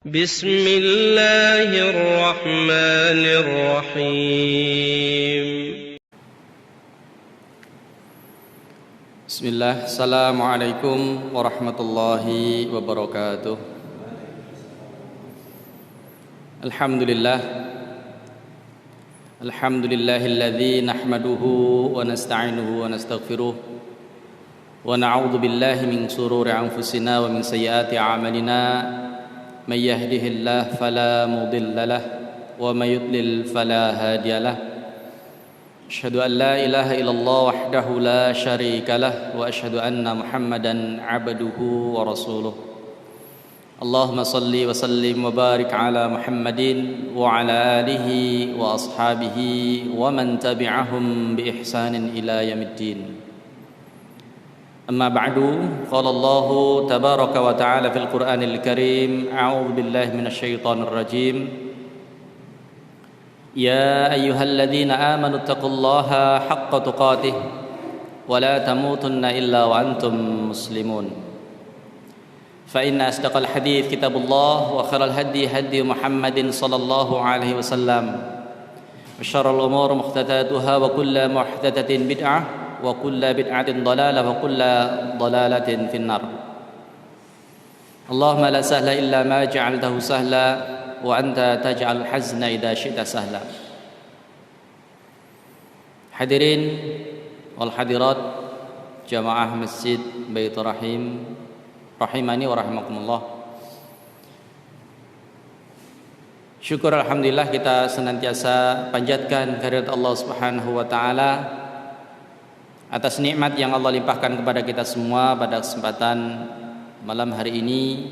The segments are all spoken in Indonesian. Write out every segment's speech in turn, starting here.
بسم الله الرحمن الرحيم. بسم الله. السلام عليكم ورحمة الله وبركاته. الحمد لله الذي نحمده ونستعينه ونستغفره ونعوذ بالله من شرور أنفسنا ومن سيئات أعمالنا. من يهده الله فلا مضل له ومن يضلل فلا هادي له. أشهد أن لا إله إلا الله وحده لا شريك له وأشهد أن محمدا عبده ورسوله. اللهم صل وسلم وبارك على محمد وعلى آله وأصحابه ومن تبعهم بإحسان إلى يوم الدين. أما بعد، قال الله تبارك وتعالى في القرآن الكريم: أعوذ بالله من الشيطان الرجيم. يا أيها الذين آمنوا اتقوا الله حق تقاته ولا تموتن إلا وأنتم مسلمون. فإن أصدق الحديث كتاب الله وخير الهدي هدي محمد صلى الله عليه وسلم وشر الأمور محدثاتها وكل محدثة بدعة وكل بدعة ضلالة وكل ضلالة في النار. اللهم لا سهل إلا ما جعلته سهلا وأنت تجعل الحزن إذا شئت سهلا. Hadirin wal hadirat jamaah Masjid Baitur Rahim rahimani wa rahimakumullah. Syukur alhamdulillah kita senantiasa panjatkan kehadirat Allah Subhanahu wa taala atas nikmat yang Allah limpahkan kepada kita semua pada kesempatan malam hari ini.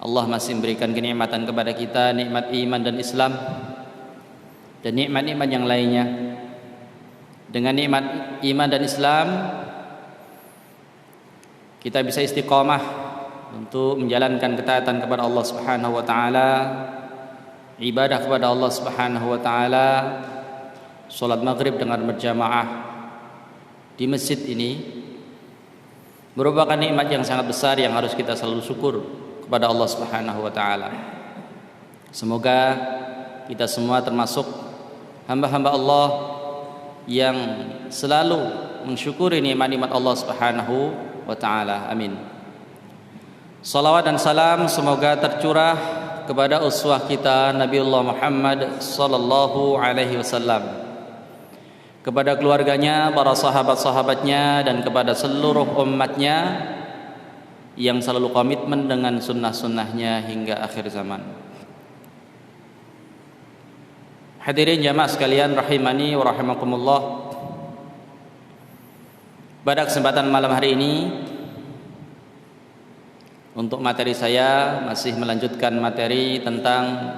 Allah masih memberikan kenikmatan kepada kita, nikmat iman dan Islam dan nikmat-nikmat yang lainnya. Dengan nikmat iman dan Islam kita bisa istiqamah untuk menjalankan ketaatan kepada Allah Subhanahu wa taala, ibadah kepada Allah Subhanahu wa taala, salat maghrib dengan berjamaah di masjid ini merupakan nikmat yang sangat besar yang harus kita selalu syukur kepada Allah Subhanahu wa taala. Semoga kita semua termasuk hamba-hamba Allah yang selalu mensyukuri nikmat-nikmat Allah Subhanahu wa taala. Amin. Salawat dan salam semoga tercurah kepada uswah kita Nabiullah Muhammad sallallahu alaihi wasallam, kepada keluarganya, para sahabat-sahabatnya, dan kepada seluruh umatnya yang selalu komitmen dengan sunnah-sunnahnya hingga akhir zaman. Hadirin jamaah sekalian rahimani wa rahimakumullah. Pada kesempatan malam hari ini, untuk materi saya masih melanjutkan materi tentang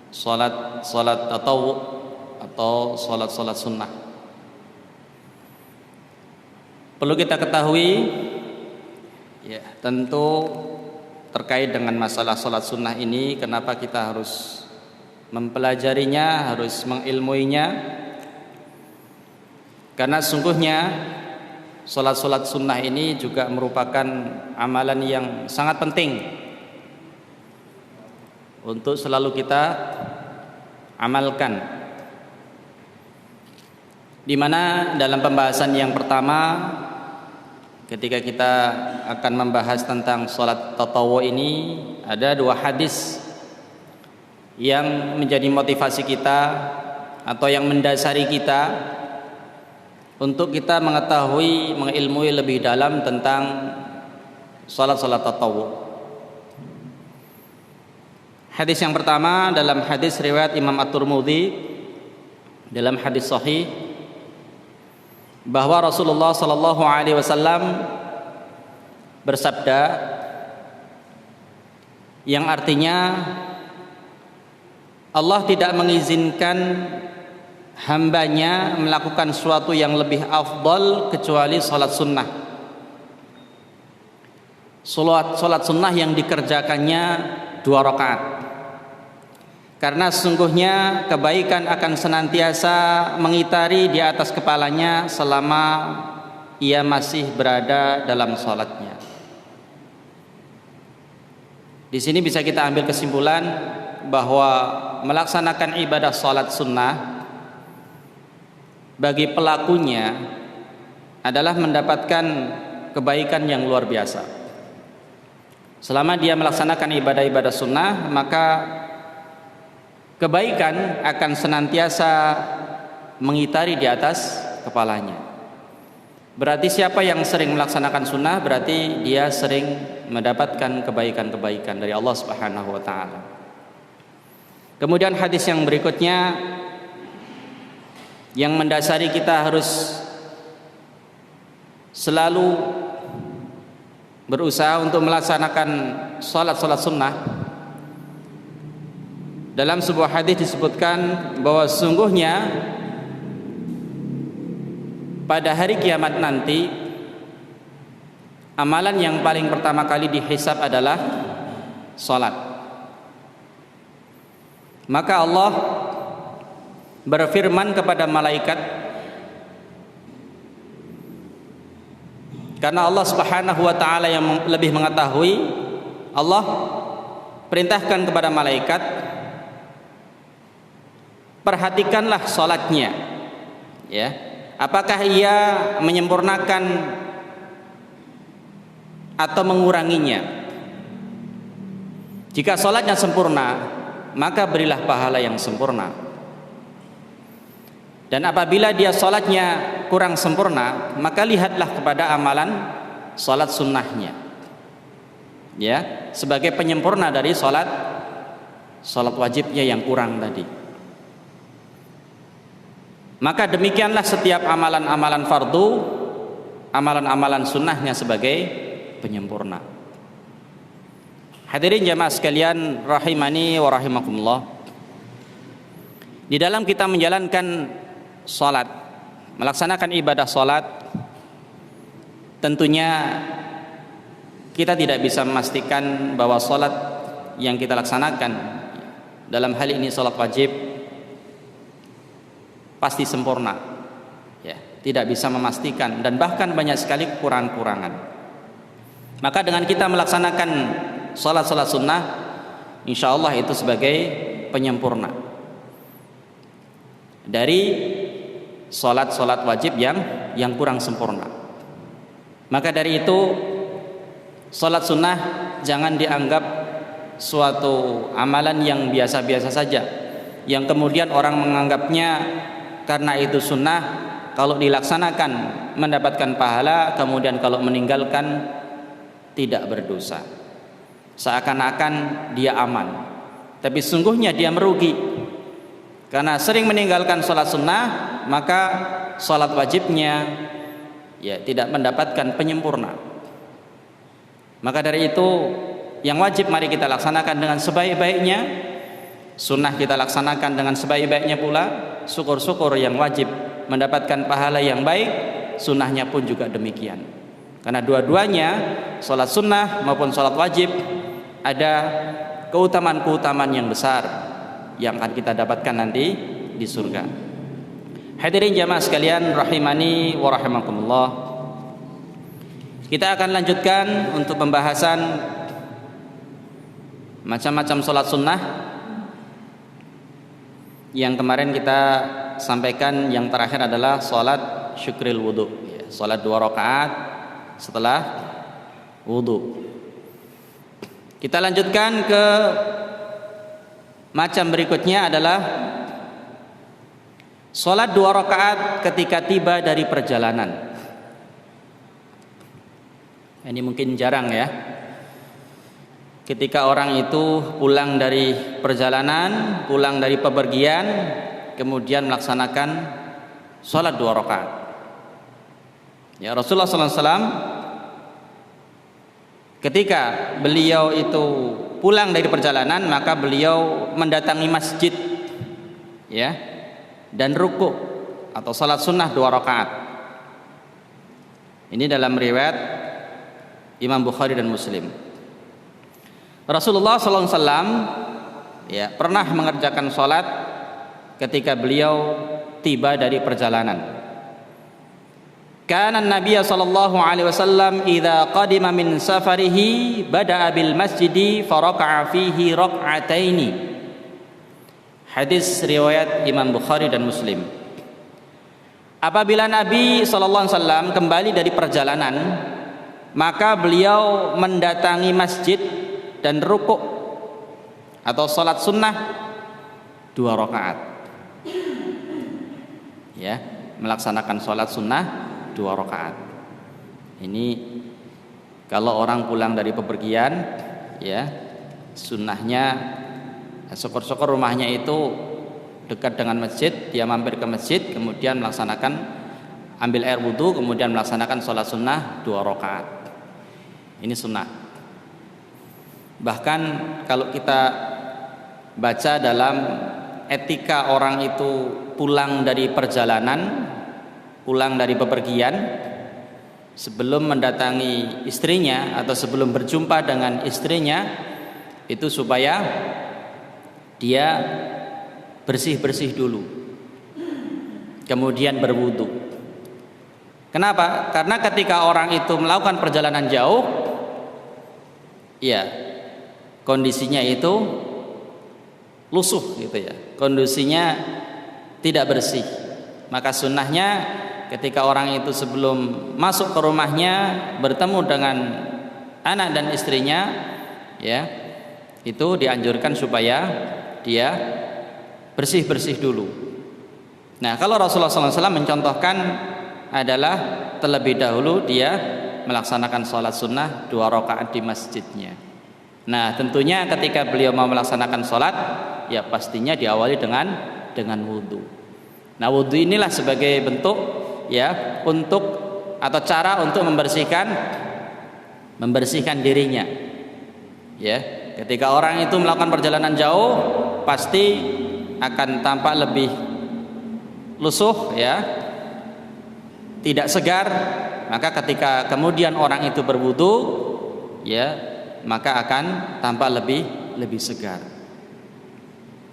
salat tatawwu atau salat sunnah. Perlu kita ketahui, ya, tentu terkait dengan masalah salat sunnah ini, kenapa kita harus mempelajarinya, harus mengilmuinya? Karena sungguhnya salat sunnah ini juga merupakan amalan yang sangat penting untuk selalu kita amalkan. Di mana dalam pembahasan yang pertama, ketika kita akan membahas tentang salat tatawwu ini, ada dua hadis yang menjadi motivasi kita atau yang mendasari kita untuk kita mengetahui, mengilmui lebih dalam tentang salat tatawwu. Hadis yang pertama dalam hadis riwayat Imam At-Tirmidzi dalam hadis sahih, bahwa Rasulullah sallallahu alaihi wasallam bersabda, yang artinya Allah tidak mengizinkan hambanya melakukan sesuatu yang lebih afdal kecuali salat sunnah. Salat sunnah yang dikerjakannya 2 rakaat. Karena sesungguhnya kebaikan akan senantiasa mengitari di atas kepalanya selama ia masih berada dalam salatnya. Di sini bisa kita ambil kesimpulan bahwa melaksanakan ibadah salat sunnah bagi pelakunya adalah mendapatkan kebaikan yang luar biasa. Selama dia melaksanakan ibadah-ibadah sunnah, maka kebaikan akan senantiasa mengitari di atas kepalanya. Berarti siapa yang sering melaksanakan sunnah, berarti dia sering mendapatkan kebaikan-kebaikan dari Allah Subhanahu wa ta'ala. Kemudian hadis yang berikutnya yang mendasari kita harus selalu berusaha untuk melaksanakan salat sunnah. Dalam sebuah hadis disebutkan bahwa sungguhnya pada hari kiamat nanti amalan yang paling pertama kali dihisab adalah salat. Maka Allah berfirman kepada malaikat, karena Allah Subhanahu wa ta'ala yang lebih mengetahui, Allah perintahkan kepada malaikat, perhatikanlah salatnya, ya. Apakah ia menyempurnakan atau menguranginya? Jika salatnya sempurna, maka berilah pahala yang sempurna. Dan apabila dia salatnya kurang sempurna, maka lihatlah kepada amalan salat sunnahnya, ya, sebagai penyempurna dari salat wajibnya yang kurang tadi. Maka demikianlah setiap amalan-amalan fardu, amalan-amalan sunnahnya sebagai penyempurna. Hadirin jamaah sekalian rahimani wa rahimakumullah. Di dalam kita menjalankan salat, melaksanakan ibadah salat, tentunya kita tidak bisa memastikan bahwa salat yang kita laksanakan, dalam hal ini salat wajib, pasti sempurna, ya, tidak bisa memastikan, dan bahkan banyak sekali kekurangan-kekurangan. Maka dengan kita melaksanakan salat sunnah, insya Allah itu sebagai penyempurna dari salat wajib yang kurang sempurna. Maka dari itu salat sunnah jangan dianggap suatu amalan yang biasa-biasa saja, yang kemudian orang menganggapnya karena itu sunnah, kalau dilaksanakan mendapatkan pahala, kemudian kalau meninggalkan tidak berdosa, seakan-akan dia aman. Tapi sungguhnya dia merugi, karena sering meninggalkan sholat sunnah, maka sholat wajibnya ya tidak mendapatkan penyempurna. Maka dari itu yang wajib mari kita laksanakan dengan sebaik-baiknya, sunnah kita laksanakan dengan sebaik-baiknya pula. Syukur-syukur yang wajib mendapatkan pahala yang baik, sunnahnya pun juga demikian. Karena dua-duanya, sholat sunnah maupun sholat wajib, ada keutamaan-keutamaan yang besar yang akan kita dapatkan nanti di surga. Hadirin jamaah sekalian rahimani wa rahimakumullah. Kita akan lanjutkan untuk pembahasan macam-macam sholat sunnah. Yang kemarin kita sampaikan yang terakhir adalah sholat syukril wudu, ya, sholat 2 rakaat setelah wudu. Kita lanjutkan ke macam berikutnya adalah sholat 2 rakaat ketika tiba dari perjalanan. Ini mungkin jarang ya, ketika orang itu pulang dari perjalanan, pulang dari pepergian, kemudian melaksanakan sholat 2 rakaat. Ya, Rasulullah SAW ketika beliau itu pulang dari perjalanan, maka beliau mendatangi masjid, ya, dan ruku atau sholat sunnah 2 rakaat. Ini dalam riwayat Imam Bukhari dan Muslim. Rasulullah SAW ya pernah mengerjakan sholat ketika beliau tiba dari perjalanan. Kana Nabi sallallahu alaihi wasallam idza qadima min safarihi bada'a bil masjidi faraka'a fihi rak'ataini. Hadis riwayat Imam Bukhari dan Muslim. Apabila Nabi sallallahu alaihi wasallam kembali dari perjalanan, maka beliau mendatangi masjid dan rukuk atau salat sunnah 2 rakaat. Ya, melaksanakan salat sunnah 2 rakaat. Ini kalau orang pulang dari bepergian, ya, sunnahnya syukur-syukur rumahnya itu dekat dengan masjid, dia mampir ke masjid, kemudian melaksanakan ambil air wudu, kemudian melaksanakan sholat sunnah 2 rakaat. Ini sunnah. Bahkan kalau kita baca dalam etika orang itu pulang dari perjalanan, pulang dari bepergian, sebelum mendatangi istrinya atau sebelum berjumpa dengan istrinya, itu supaya dia bersih-bersih dulu, kemudian berwudu. Kenapa? Karena ketika orang itu melakukan perjalanan jauh, ya, kondisinya itu lusuh gitu ya, kondisinya tidak bersih. Maka sunnahnya ketika orang itu sebelum masuk ke rumahnya bertemu dengan anak dan istrinya, ya, itu dianjurkan supaya dia bersih-bersih dulu. Nah, kalau Rasulullah SAW mencontohkan adalah terlebih dahulu dia melaksanakan sholat sunnah 2 rakaat di masjidnya. Nah, tentunya ketika beliau mau melaksanakan sholat, ya pastinya diawali dengan wudhu. Nah, wudhu inilah sebagai bentuk, ya, untuk atau cara untuk membersihkan dirinya. Ya, ketika orang itu melakukan perjalanan jauh, pasti akan tampak lebih lusuh, ya, tidak segar. Maka ketika kemudian orang itu berwudu, ya, maka akan tampak lebih segar.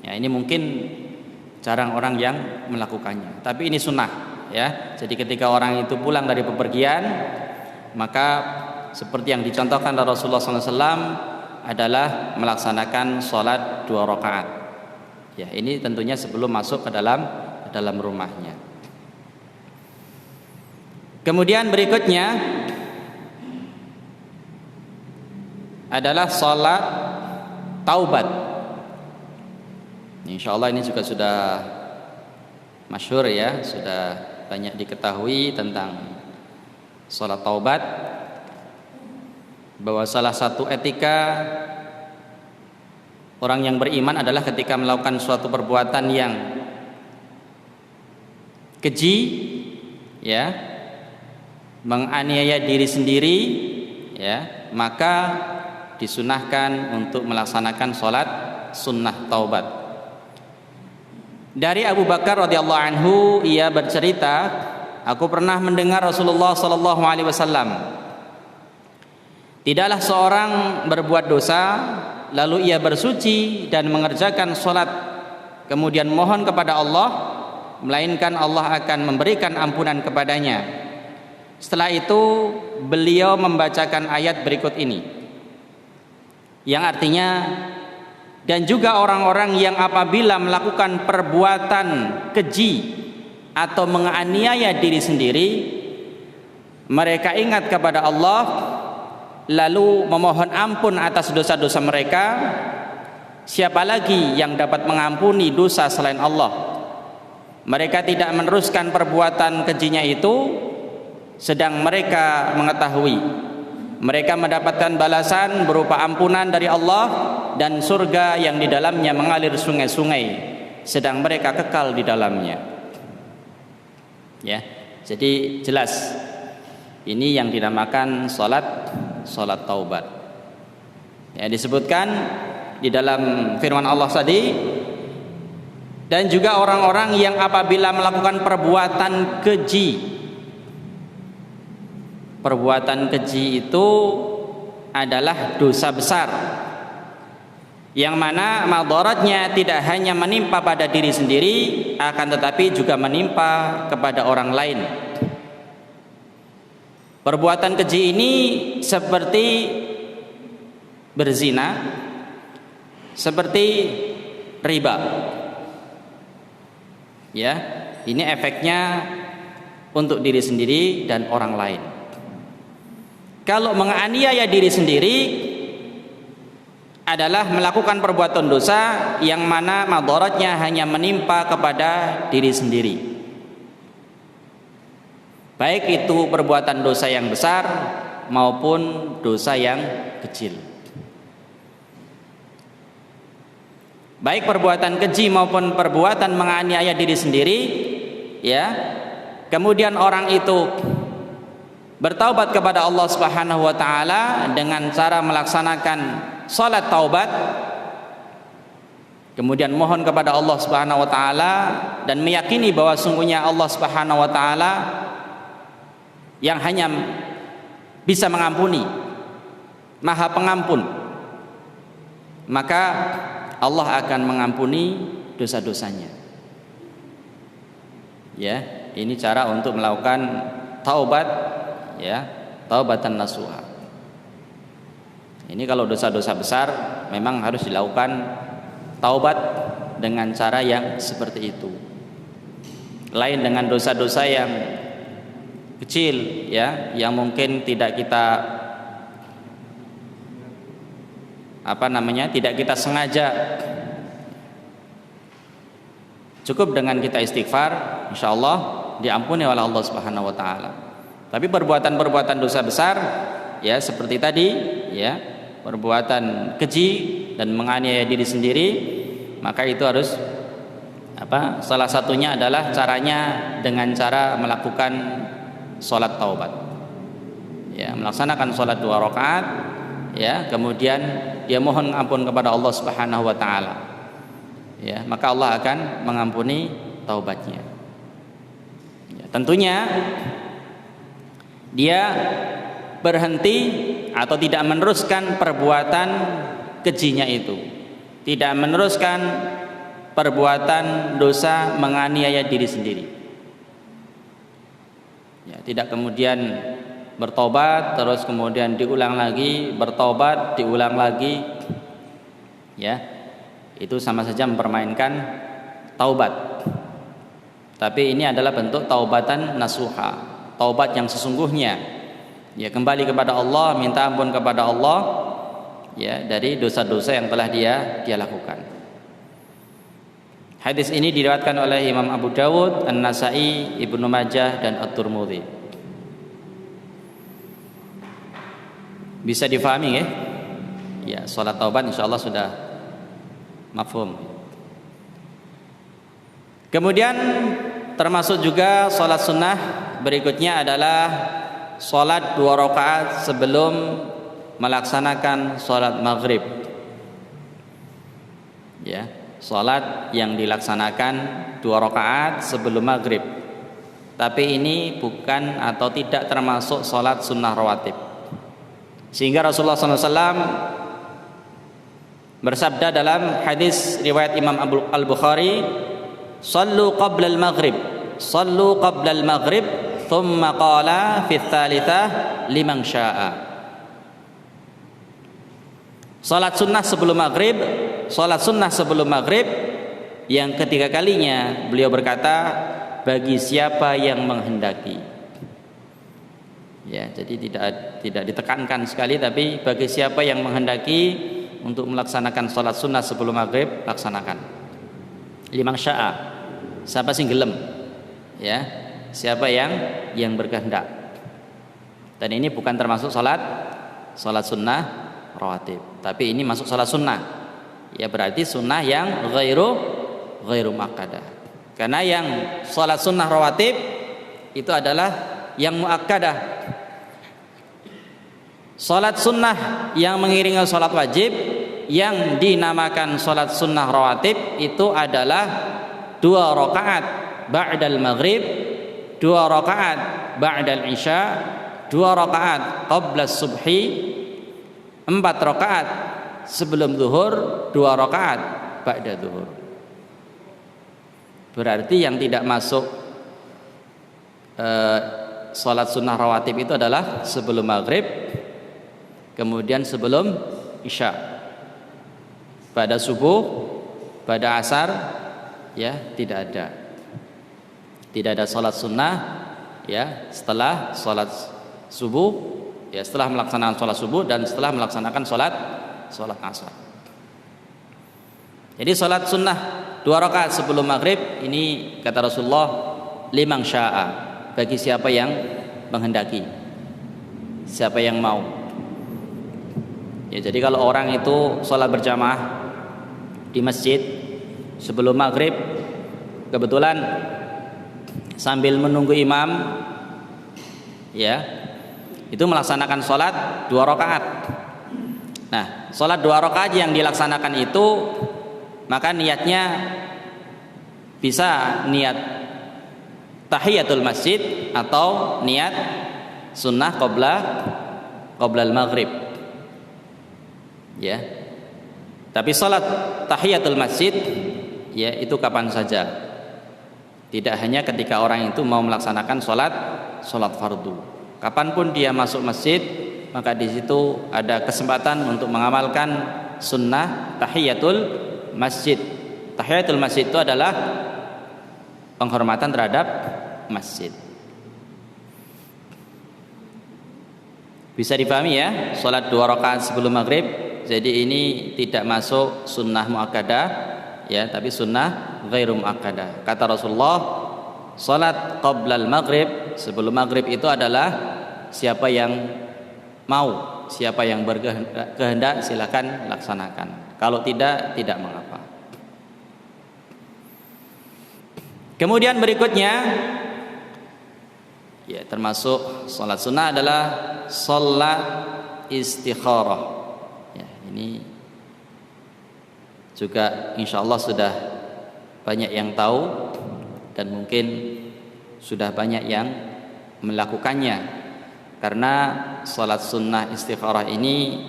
Ya, ini mungkin jarang orang yang melakukannya, tapi ini sunnah, ya. Jadi ketika orang itu pulang dari bepergian, maka seperti yang dicontohkan oleh Rasulullah SAW adalah melaksanakan sholat 2 rakaat. Ya, ini tentunya sebelum masuk ke dalam rumahnya. Kemudian berikutnya adalah sholat taubat. Insyaallah ini juga sudah masyhur, ya, sudah banyak diketahui tentang sholat taubat, bahwa salah satu etika orang yang beriman adalah ketika melakukan suatu perbuatan yang keji, ya, menganiaya diri sendiri, ya, maka disunahkan untuk melaksanakan sholat sunnah taubat. Dari Abu Bakar radhiyallahu anhu, ia bercerita, aku pernah mendengar Rasulullah sallallahu alaihi wasallam, tidaklah seorang berbuat dosa lalu ia bersuci dan mengerjakan sholat kemudian mohon kepada Allah, melainkan Allah akan memberikan ampunan kepadanya. Setelah itu beliau membacakan ayat berikut ini, yang artinya, dan juga orang-orang yang apabila melakukan perbuatan keji atau menganiaya diri sendiri, mereka ingat kepada Allah lalu memohon ampun atas dosa-dosa mereka, siapa lagi yang dapat mengampuni dosa selain Allah? Mereka tidak meneruskan perbuatan kejinya itu, sedang mereka mengetahui mereka mendapatkan balasan berupa ampunan dari Allah dan surga yang di dalamnya mengalir sungai-sungai, sedang mereka kekal di dalamnya. Ya, jadi jelas ini yang dinamakan salat taubat. Ya, disebutkan di dalam firman Allah tadi, dan juga orang-orang yang apabila melakukan perbuatan keji. Perbuatan keji itu adalah dosa besar, yang mana madaratnya tidak hanya menimpa pada diri sendiri, akan tetapi juga menimpa kepada orang lain. Perbuatan keji ini seperti berzina, seperti riba. Ya, ini efeknya untuk diri sendiri dan orang lain. Kalau menganiaya diri sendiri adalah melakukan perbuatan dosa yang mana madaratnya hanya menimpa kepada diri sendiri. Baik itu perbuatan dosa yang besar maupun dosa yang kecil. Baik perbuatan keji maupun perbuatan menganiaya diri sendiri, ya. Kemudian orang itu bertaubat kepada Allah Subhanahu wa taala dengan cara melaksanakan salat taubat, kemudian mohon kepada Allah Subhanahu wa taala dan meyakini bahwa sungguhnya Allah Subhanahu wa taala yang hanya bisa mengampuni, Maha Pengampun, maka Allah akan mengampuni dosa-dosanya. Ya, ini cara untuk melakukan taubat, ya, taubatan nasuha. Ini kalau dosa-dosa besar memang harus dilakukan taubat dengan cara yang seperti itu. Lain dengan dosa-dosa yang kecil, ya, yang mungkin tidak kita tidak kita sengaja. Cukup dengan kita istighfar, insyaallah diampuni oleh Allah Subhanahu wa taala. Tapi perbuatan-perbuatan dosa besar, ya seperti tadi, ya, perbuatan keji dan menganiaya diri sendiri, maka itu harus salah satunya adalah caranya dengan cara melakukan sholat taubat, ya, melaksanakan sholat 2 rakaat, ya, kemudian dia mohon ampun kepada Allah Subhanahu wa taala, ya, maka Allah akan mengampuni taubatnya, ya, tentunya dia berhenti atau tidak meneruskan perbuatan kejinya itu, tidak meneruskan perbuatan dosa menganiaya diri sendiri, ya, tidak kemudian bertobat terus kemudian diulang lagi, bertobat diulang lagi, ya, itu sama saja mempermainkan taubat. Tapi ini adalah bentuk taubatan nasuha, taubat yang sesungguhnya, ya, kembali kepada Allah, minta ampun kepada Allah, ya, dari dosa-dosa yang telah dia lakukan. Hadis ini diriwayatkan oleh Imam Abu Dawud, An-Nasai, Ibnu Majah dan At-Tirmidzi. Bisa difahami, ya? Ya, salat taubat insyaallah sudah mafhum. Kemudian termasuk juga salat sunnah berikutnya adalah salat 2 rakaat sebelum melaksanakan salat maghrib. Ya, salat yang dilaksanakan 2 rakaat sebelum maghrib. Tapi ini bukan atau tidak termasuk salat sunnah rawatib. Sehingga Rasulullah SAW bersabda dalam hadis riwayat Imam Al-Bukhari, "Sallu qabla al-maghrib, sallu qabla al-maghrib, thumma qala fi tsalitsah liman syaa." Salat sunnah sebelum maghrib, salat sunnah sebelum maghrib, yang ketiga kalinya beliau berkata, bagi siapa yang menghendaki. Ya, jadi tidak ditekankan sekali, tapi bagi siapa yang menghendaki untuk melaksanakan sholat sunnah sebelum maghrib, laksanakan. Liman syaa, siapa sing gelem, ya, siapa yang berkehendak. Dan ini bukan termasuk sholat sunnah rawatib, tapi ini masuk sholat sunnah, ya, berarti sunnah yang ghairu muakkadah. Karena yang sholat sunnah rawatib itu adalah yang muakkadah. Salat sunnah yang mengiringi salat wajib yang dinamakan salat sunnah rawatib itu adalah 2 rakaat ba'dal maghrib, 2 rakaat ba'dal isya, 2 rakaat qabla subhi, 4 rakaat sebelum zuhur, 2 rakaat ba'da zuhur. Berarti yang tidak masuk Salat sunnah rawatib itu adalah sebelum maghrib, kemudian sebelum isya, pada subuh, pada asar, ya tidak ada salat sunnah ya setelah salat subuh, ya setelah melaksanakan salat subuh dan setelah melaksanakan salat asar. Jadi salat sunnah 2 rakaat sebelum maghrib ini kata Rasulullah liman syaa, bagi siapa yang menghendaki, siapa yang mau. Ya, jadi kalau orang itu salat berjamaah di masjid sebelum maghrib, kebetulan sambil menunggu imam, ya itu melaksanakan salat 2 rakaat. Nah, salat 2 rakaat yang dilaksanakan itu, maka niatnya bisa niat tahiyatul masjid atau niat sunnah qabla al-maghrib, ya. Tapi salat tahiyatul masjid ya itu kapan saja, tidak hanya ketika orang itu mau melaksanakan salat fardu. Kapanpun dia masuk masjid, maka di situ ada kesempatan untuk mengamalkan sunnah tahiyatul masjid. Tahiyatul masjid itu adalah penghormatan terhadap masjid. Bisa dipahami ya, salat 2 rakaat sebelum maghrib. Jadi ini tidak masuk sunnah muakkadah, ya, tapi sunnah ghairu muakkadah. Kata Rasulullah, salat qabla al-maghrib, sebelum maghrib itu adalah siapa yang mau, siapa yang berkehendak silakan laksanakan. Kalau tidak mengapa. Kemudian berikutnya, ya termasuk salat sunnah adalah salat istikharah. Ya, ini juga insya Allah sudah banyak yang tahu dan mungkin sudah banyak yang melakukannya, karena salat sunnah istikharah ini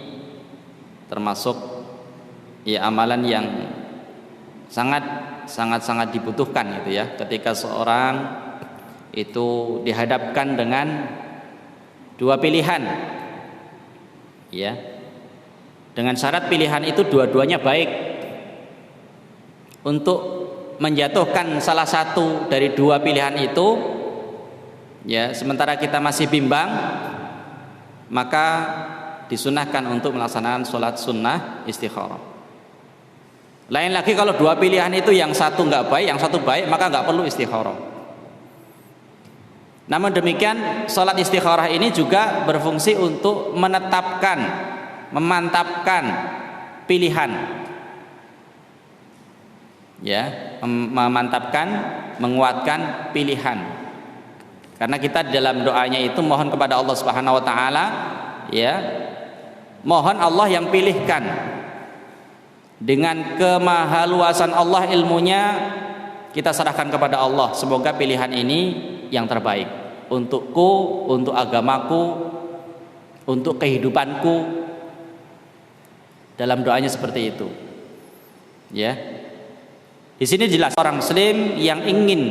termasuk ya amalan yang sangat dibutuhkan gitu ya, ketika seorang itu dihadapkan dengan 2 pilihan, ya, dengan syarat pilihan itu dua-duanya baik. Untuk menjatuhkan salah satu dari 2 pilihan itu, ya, sementara kita masih bimbang, maka disunahkan untuk melaksanakan salat sunnah istikharah. Lain lagi kalau 2 pilihan itu yang satu nggak baik, yang satu baik, maka nggak perlu istikharah. Namun demikian, salat istikharah ini juga berfungsi untuk menetapkan, memantapkan pilihan, ya, memantapkan, menguatkan pilihan. Karena kita dalam doanya itu mohon kepada Allah Subhanahu wa taala, ya, mohon Allah yang pilihkan. Dengan kemahaluasan Allah ilmunya, kita serahkan kepada Allah, semoga pilihan ini yang terbaik untukku, untuk agamaku, untuk kehidupanku. Dalam doanya seperti itu, ya. Di sini jelas orang muslim yang ingin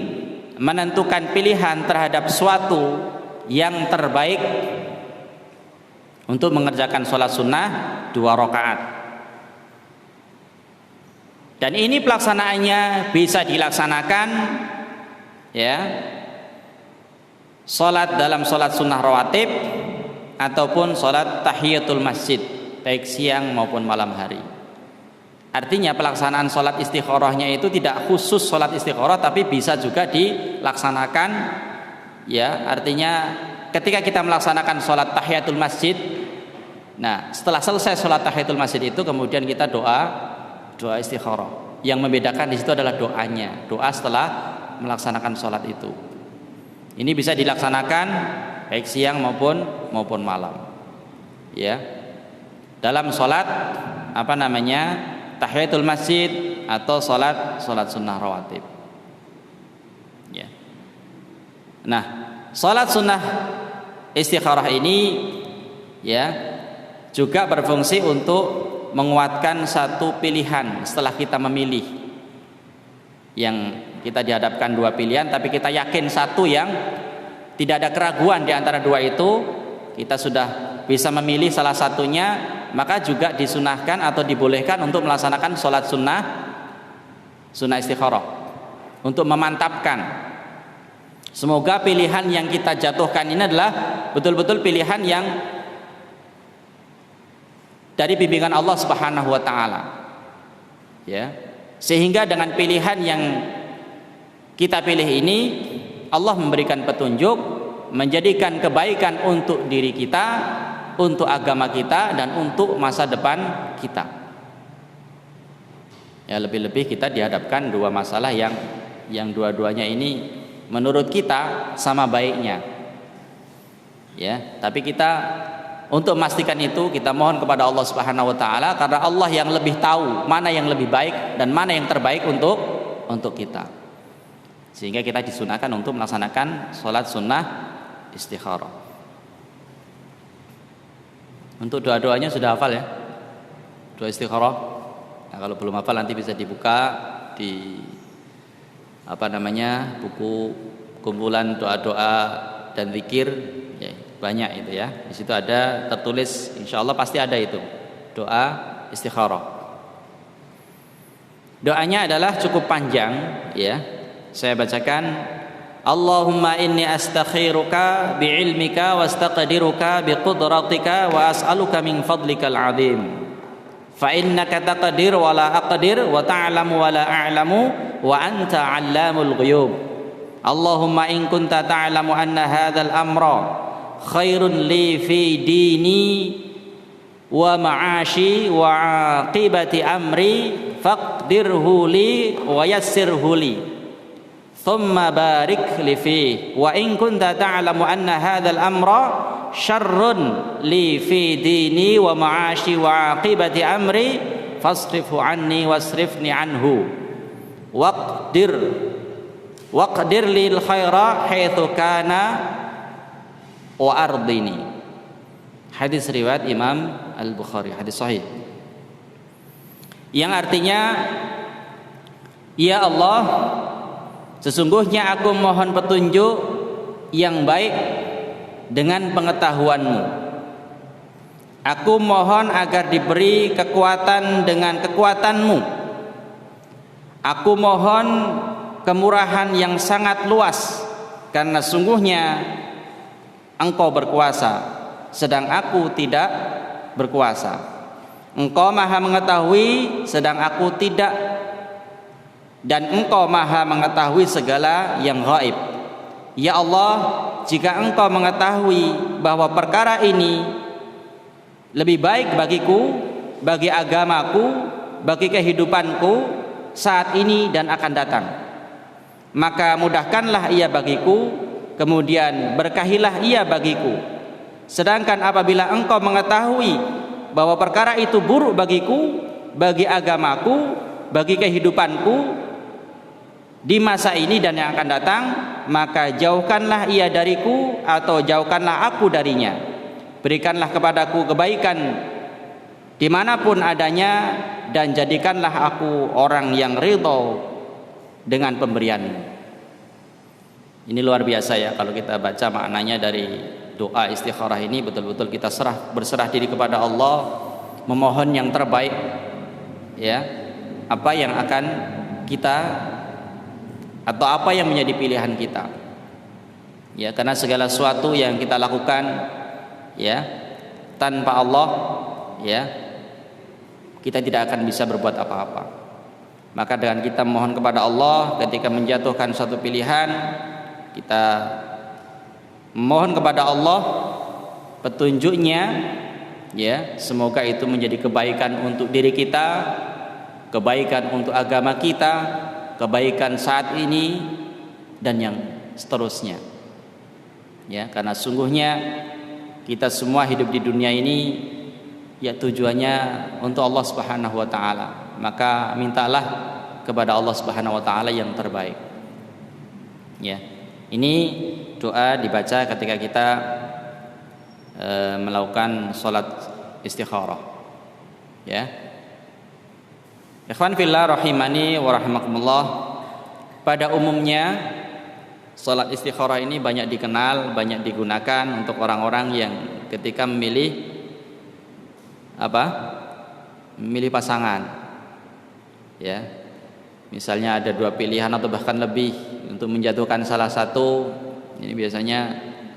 menentukan pilihan terhadap suatu yang terbaik untuk mengerjakan sholat sunnah 2 rakaat. Dan ini pelaksanaannya bisa dilaksanakan, ya, sholat dalam sholat sunnah rawatib ataupun sholat tahiyatul masjid, baik siang maupun malam hari. Artinya pelaksanaan sholat istikharahnya itu tidak khusus sholat istikharah, tapi bisa juga dilaksanakan, ya, artinya ketika kita melaksanakan sholat tahiyatul masjid, nah setelah selesai sholat tahiyatul masjid itu kemudian kita doa istikharah. Yang membedakan di situ adalah doanya, doa setelah melaksanakan sholat itu. Ini bisa dilaksanakan baik siang maupun malam, ya, dalam sholat tahiyatul masjid atau sholat sunnah rawatib, ya. Nah, sholat sunnah istikharah ini, ya, juga berfungsi untuk menguatkan satu pilihan setelah kita memilih. Yang kita dihadapkan 2 pilihan, tapi kita yakin satu yang tidak ada keraguan di antara dua itu, kita sudah bisa memilih salah satunya, maka juga disunahkan atau dibolehkan untuk melaksanakan sholat sunnah istikharah untuk memantapkan. Semoga pilihan yang kita jatuhkan ini adalah betul-betul pilihan yang dari bimbingan Allah Subhanahu wa taala. Ya. Sehingga dengan pilihan yang kita pilih ini, Allah memberikan petunjuk, menjadikan kebaikan untuk diri kita, untuk agama kita, dan untuk masa depan kita. Ya, lebih-lebih kita dihadapkan dua masalah yang dua-duanya ini menurut kita sama baiknya. Ya, tapi kita untuk memastikan itu kita mohon kepada Allah Subhanahu wa taala, karena Allah yang lebih tahu mana yang lebih baik dan mana yang terbaik untuk kita. Sehingga kita disunahkan untuk melaksanakan sholat sunnah istikharah. Untuk doa-doanya sudah hafal ya? Doa istikharah. Nah, kalau belum hafal nanti bisa dibuka di buku kumpulan doa-doa dan zikir, ya, banyak itu ya. Di situ ada tertulis, insya Allah pasti ada itu doa istikharah. Doanya adalah cukup panjang ya. Saya bacakan: Allahumma inni astakhiruka bi'ilmika wa astaqdiruka biqudratika wa as'aluka min fadlikal azim. Fa innaka taqdir wa la aqdir wa ta'lamu wa la a'lamu wa anta 'allamul ghuyub. Allahumma in kunta ta'lamu anna hadzal amra khairun li fi dini wa ma'ashi wa 'aqibati amri faqdirhu li wa yassirhu li. Thumma barik li fi wa in kunta ta'lamu anna hadzal amra syarrun li fi dini wa ma'ashi wa aqibati amri fasrifhu anni wasrifni anhu waqdir lil khaira haitsu kana wa ardini. Hadis riwayat Imam Al-Bukhari, hadis sahih, yang artinya, ya Allah, sesungguhnya aku mohon petunjuk yang baik dengan pengetahuanmu. Aku mohon agar diberi kekuatan dengan kekuatanmu. Aku mohon kemurahan yang sangat luas, karena sungguhnya Engkau berkuasa, sedang aku tidak berkuasa. Engkau maha mengetahui, sedang aku tidak, dan Engkau maha mengetahui segala yang gaib. Ya Allah, jika Engkau mengetahui bahwa perkara ini lebih baik bagiku, bagi agamaku, bagi kehidupanku saat ini dan akan datang, maka mudahkanlah ia bagiku, kemudian berkahilah ia bagiku. Sedangkan apabila Engkau mengetahui bahwa perkara itu buruk bagiku, bagi agamaku, bagi kehidupanku di masa ini dan yang akan datang, maka jauhkanlah ia dariku atau jauhkanlah aku darinya. Berikanlah kepadaku kebaikan dimanapun adanya, dan jadikanlah aku orang yang ridho dengan pemberianmu. Ini luar biasa ya, kalau kita baca maknanya dari doa istikharah ini, betul-betul kita berserah diri kepada Allah, memohon yang terbaik ya, apa yang akan kita atau apa yang menjadi pilihan kita ya, karena segala sesuatu yang kita lakukan ya tanpa Allah ya, kita tidak akan bisa berbuat apa-apa. Maka dengan kita mohon kepada Allah ketika menjatuhkan suatu pilihan, kita mohon kepada Allah petunjuknya ya, semoga itu menjadi kebaikan untuk diri kita, kebaikan untuk agama kita, kebaikan saat ini dan yang seterusnya ya, karena sungguhnya kita semua hidup di dunia ini ya tujuannya untuk Allah Subhanahu wa taala, maka mintalah kepada Allah Subhanahu wa taala yang terbaik ya. Ini doa dibaca ketika kita melakukan sholat istikharah ya. Ikhwan fillah rahimani wa rahimakumullah, pada umumnya Salat istikharah ini banyak dikenal, banyak digunakan untuk orang-orang yang ketika memilih apa? Memilih pasangan. Ya. Misalnya ada 2 pilihan atau bahkan lebih untuk menjatuhkan salah satu, ini biasanya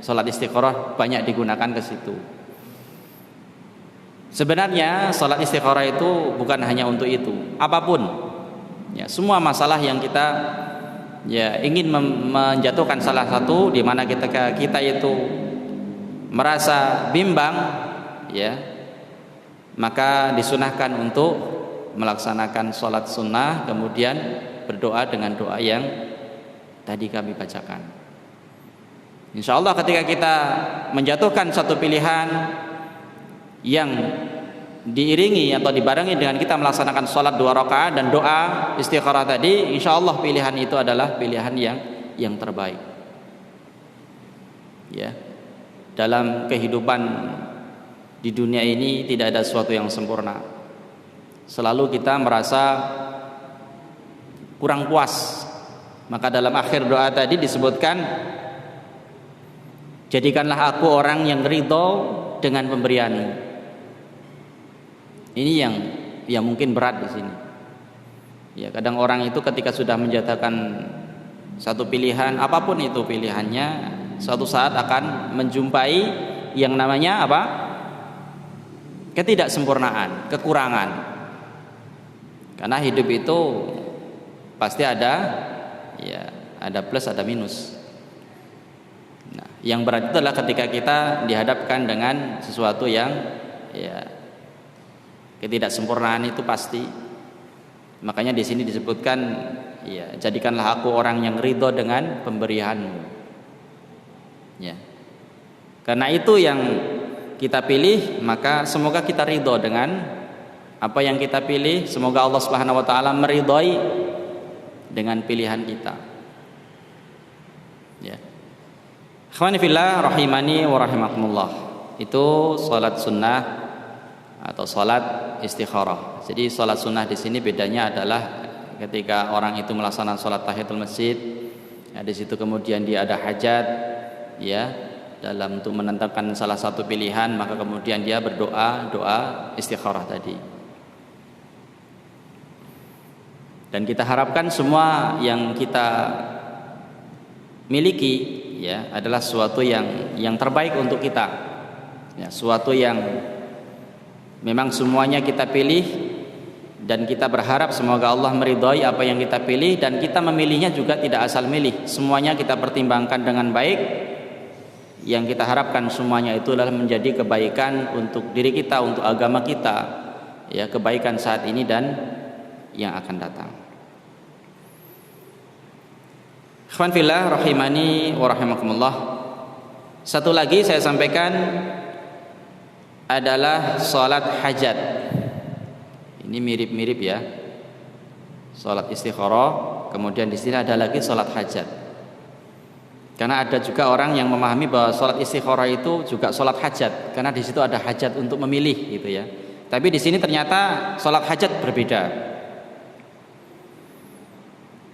salat istikharah banyak digunakan ke situ. Sebenarnya salat istikharah itu bukan hanya untuk itu, apapun. Ya, semua masalah yang kita ingin menjatuhkan salah satu, di mana kita itu merasa bimbang, ya, maka disunahkan untuk melaksanakan sholat sunnah, kemudian berdoa dengan doa yang tadi kami bacakan. Insya Allah ketika kita menjatuhkan satu pilihan yang diiringi atau dibarengi dengan kita melaksanakan sholat 2 rakaat dan doa istikharah tadi, insya Allah pilihan itu adalah pilihan yang terbaik. Ya, dalam kehidupan di dunia ini tidak ada sesuatu yang sempurna. Selalu kita merasa kurang puas. Maka dalam akhir doa tadi disebutkan, jadikanlah aku orang yang ridho dengan pemberianmu. Ini yang mungkin berat di sini. Ya, kadang orang itu ketika sudah menjatuhkan satu pilihan, apapun itu pilihannya, suatu saat akan menjumpai yang namanya apa? Ketidaksempurnaan, kekurangan. Karena hidup itu pasti ada, ya, ada plus, ada minus. Nah, yang berat itu adalah ketika kita dihadapkan dengan sesuatu yang, ya, ketidaksempurnaan itu pasti. Makanya di sini disebutkan, ya, jadikanlah aku orang yang ridho dengan pemberianmu. Ya. Karena itu yang kita pilih, maka semoga kita ridho dengan apa yang kita pilih. Semoga Allah Subhanahu wa taala meridhoi dengan pilihan kita. Ya. Ikhwani fillah rahimani wa rahimakumullah. Itu salat sunnah atau salat istikharah. Jadi salat sunnah di sini bedanya adalah ketika orang itu melaksanakan salat tahiyatul masjid, ya, di situ kemudian dia ada hajat, ya, dalam untuk menentukan salah satu pilihan, maka kemudian dia berdoa doa istikharah tadi. Dan kita harapkan semua yang kita miliki, ya, adalah sesuatu yang terbaik untuk kita, ya, sesuatu yang memang semuanya kita pilih, dan kita berharap semoga Allah meridhai apa yang kita pilih, dan kita memilihnya juga tidak asal milih, semuanya kita pertimbangkan dengan baik. Yang kita harapkan semuanya itu adalah menjadi kebaikan untuk diri kita, untuk agama kita, ya, kebaikan saat ini dan yang akan datang. Ikhwan fillah rahimani wa rahimakumullah. Satu lagi saya sampaikan adalah salat hajat. Ini mirip-mirip, ya. Salat istikharah, kemudian di sini ada lagi salat hajat. Karena ada juga orang yang memahami bahwa salat istikharah itu juga salat hajat, karena di situ ada hajat untuk memilih, gitu, ya. Tapi di sini ternyata salat hajat berbeda.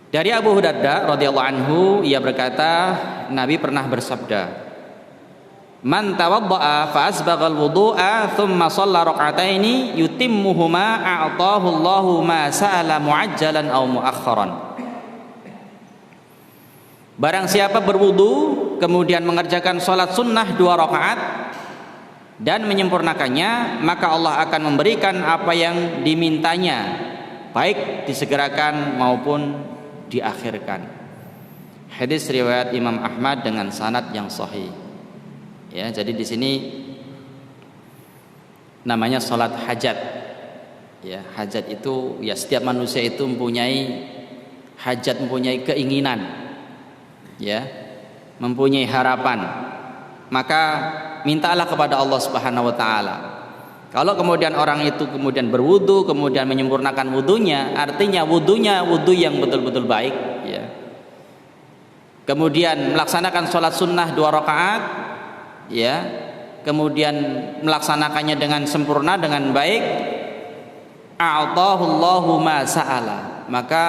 Dari Abu Darda radhiyallahu anhu, ia berkata, Nabi pernah bersabda, "Man tawadda'a fa asbagha al-wudu'a thumma shalla rak'ataini yutimmuhuma a'tahu Allahu ma sa'ala mu'ajjalan aw mu'akhkharan." Barang siapa berwudu kemudian mengerjakan salat sunnah 2 rakaat dan menyempurnakannya, maka Allah akan memberikan apa yang dimintanya, baik disegerakan maupun diakhirkan. Hadis riwayat Imam Ahmad dengan sanad yang sahih. Ya, jadi di sini namanya salat hajat. Ya, hajat itu, ya, setiap manusia itu mempunyai hajat, mempunyai keinginan, ya, mempunyai harapan. Maka mintalah kepada Allah Subhanahu wa taala. Kalau kemudian orang itu kemudian berwudu, kemudian menyempurnakan wudunya, artinya wudunya wudu yang betul-betul baik, ya. Kemudian melaksanakan sholat sunnah 2 rakaat, ya. Kemudian melaksanakannya dengan sempurna, dengan baik, a'tahu Allahu ma sa'ala. Maka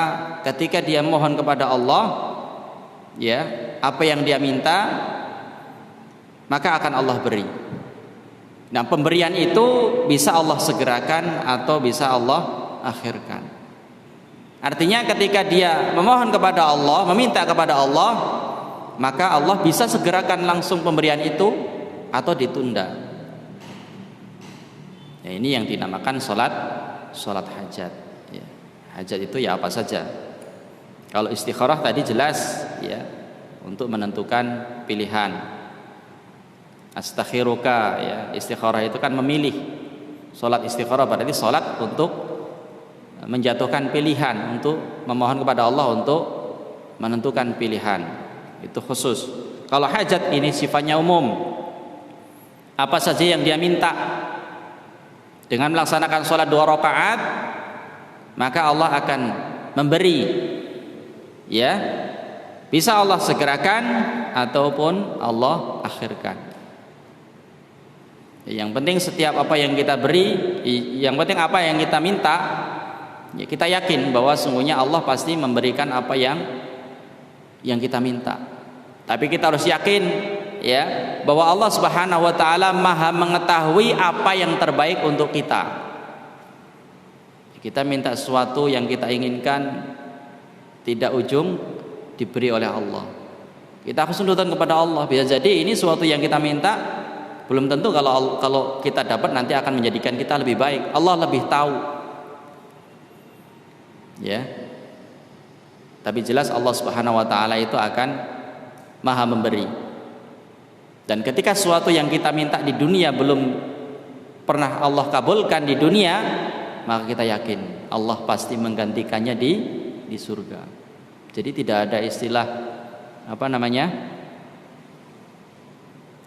ketika dia mohon kepada Allah, ya, apa yang dia minta, maka akan Allah beri. Nah, pemberian itu bisa Allah segerakan atau bisa Allah akhirkan. Artinya ketika dia memohon kepada Allah, meminta kepada Allah, maka Allah bisa segerakan langsung pemberian itu atau ditunda. Ya, ini yang dinamakan sholat hajat. Ya, hajat itu ya apa saja. Kalau istikharah tadi jelas, ya, untuk menentukan pilihan. Astakhiruka, ya, istikharah itu kan memilih. Sholat istikharah berarti sholat untuk menjatuhkan pilihan, untuk memohon kepada Allah untuk menentukan pilihan. Itu khusus. Kalau hajat ini sifatnya umum. Apa saja yang dia minta, dengan melaksanakan sholat 2 rakaat, maka Allah akan memberi. Ya, bisa Allah segerakan ataupun Allah akhirkan. Yang penting setiap apa yang kita beri, yang penting apa yang kita minta, ya kita yakin bahwa sungguhnya Allah pasti memberikan apa yang kita minta. Tapi kita harus yakin, ya, bahwa Allah Subhanahu wa taala Maha mengetahui apa yang terbaik untuk kita. Kita minta sesuatu yang kita inginkan, tidak ujung diberi oleh Allah. Kita harus tundukkan kepada Allah. Bisa jadi ini sesuatu yang kita minta, belum tentu kalau kita dapat nanti akan menjadikan kita lebih baik. Allah lebih tahu. Ya. Tapi jelas Allah Subhanahu wa taala itu akan Maha memberi. Dan ketika sesuatu yang kita minta di dunia belum pernah Allah kabulkan di dunia, maka kita yakin Allah pasti menggantikannya di surga. Jadi tidak ada istilah apa namanya?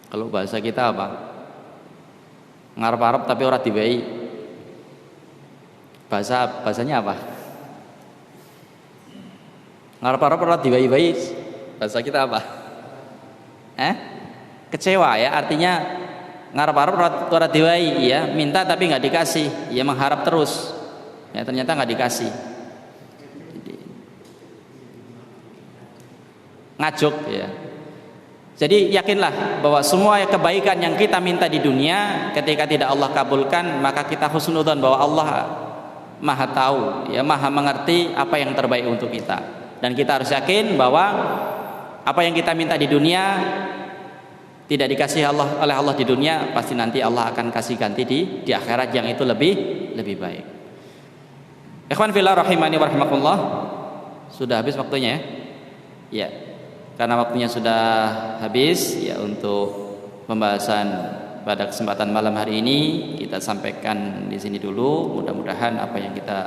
Kalau bahasa kita apa? Ngarep-arep tapi ora diwehi. Bahasanya apa? Ngarep-arep ora diwehi-wehi. Bahasa kita apa? Kecewa, ya, artinya ngarep-arep ora diwehi, ya, minta tapi nggak dikasih, ya, mengharap terus. Ya, ternyata nggak dikasih. Ngajuk, ya. Jadi yakinlah bahwa semua kebaikan yang kita minta di dunia ketika tidak Allah kabulkan, maka kita husnudzon bahwa Allah Maha tahu, ya, Maha mengerti apa yang terbaik untuk kita. Dan kita harus yakin bahwa apa yang kita minta di dunia tidak dikasih oleh Allah di dunia, pasti nanti Allah akan kasih ganti di akhirat yang itu lebih baik. Ikhwan fillah rahimani wa rahimakumullah. Sudah habis waktunya, ya. Karena waktunya sudah habis, ya, untuk pembahasan pada kesempatan malam hari ini kita sampaikan di sini dulu. Mudah-mudahan apa yang kita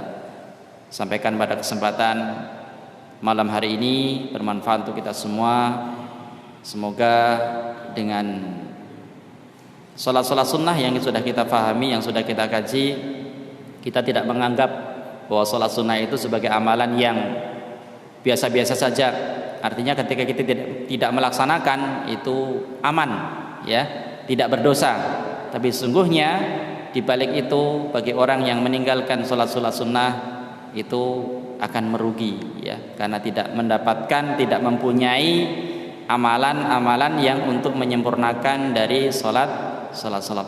sampaikan pada kesempatan malam hari ini bermanfaat untuk kita semua. Semoga dengan sholat-sholat sunnah yang sudah kita pahami, yang sudah kita kaji, kita tidak menganggap bahwa sholat sunnah itu sebagai amalan yang biasa-biasa saja. Artinya ketika kita tidak melaksanakan itu aman, ya, tidak berdosa. Tapi sesungguhnya di balik itu bagi orang yang meninggalkan sholat-sholat sunnah itu akan merugi, ya, karena tidak mendapatkan, tidak mempunyai amalan-amalan yang untuk menyempurnakan dari sholat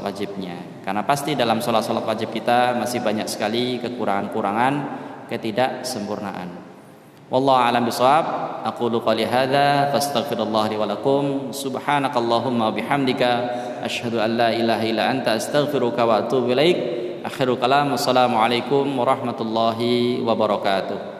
wajibnya. Karena pasti dalam sholat wajib kita masih banyak sekali kekurangan-kurangan, ketidaksempurnaan. Wallahu a'lam bishawab. Aqulu qali hadza fastaghfirullah li wa lakum. Subhanakallahumma wa bihamdika asyhadu an la ilaha illa anta astaghfiruka wa atubu ilaik. Akhirul kalam. Wassalamualaikum warahmatullahi wabarakatuh.